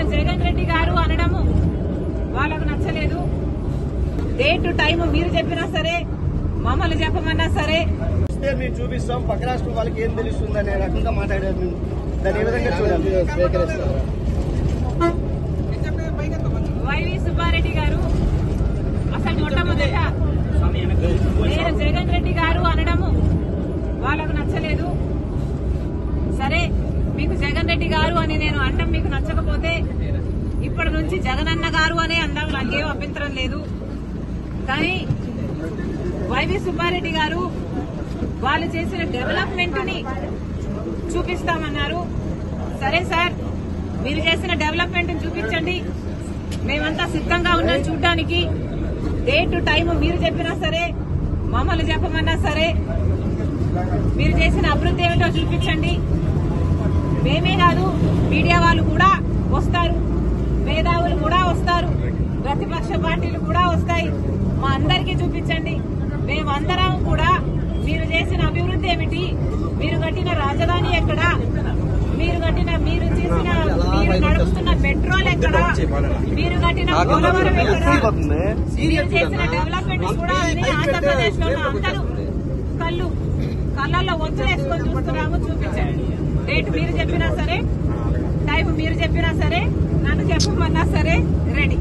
నేను జగన్ రెడ్డి గారు అనడము వాళ్ళకు నచ్చలేదు. డేట్ టైం మీరు చెప్పినా సరే, మమ్మల్ని చెప్పమన్నా సరే మేము చూపిస్తాం. పక్క రాష్ట్రం వాళ్ళకి ఏం తెలుస్తుంది అనే రకంగా మాట్లాడారు. మేము దాని ఏ విధంగా చూడాలి? వైవి సుబ్బారెడ్డి గారు అసలు మొట్టమొదట నేను జగన్ రెడ్డి గారు అనడము వాళ్ళకు నచ్చలేదు. సరే, మీకు జగన్ రెడ్డి గారు అని నేను అనడం మీకు నచ్చకపోతే ఇప్పటి నుంచి జగనన్న గారు అనే అనడం నాకేం అభ్యంతరం లేదు. కానీ వైవి సుబ్బారెడ్డి గారు వాళ్ళు చేసిన డెవలప్మెంట్ ని చూపిస్తామన్నారు. సరే సార్, మీరు చేసిన డెవలప్మెంట్ చూపించండి, మేమంతా సిద్ధంగా ఉన్నాం చూడడానికి. డేట్ టైం మీరు చెప్పినా సరే, మమ్మల్ని చెప్పమన్నా సరే, మీరు చేసిన అభివృద్ధి ఏమిటో చూపించండి. మేమే కాదు, మీడియా వాళ్ళు కూడా వస్తారు, మేధావులు కూడా వస్తారు, ప్రతిపక్ష పార్టీలు కూడా వస్తాయి. మా అందరికీ చూపించండి. మేమందరం కూడా మీరు చేసిన అభివృద్ధి ఏమిటి, మీరు కట్టిన రాజధాని ఎక్కడ, మీరు నడుపుతున్న పెట్రోల్ ఎక్కడ, మీరు కట్టిన పోలవరం ఎక్కడ, మీరు చేసిన డెవలప్మెంట్ కూడా ఆంధ్రప్రదేశ్ లో అందరూ కళ్ళల్లో వంతులేసుకొని చూస్తున్నాము. చూపించండి. డేట్ మీరు చెప్పినా సరే, టైం మీరు చెప్పినా సరే, నన్ను చెప్పమన్నా సరే రెడీ.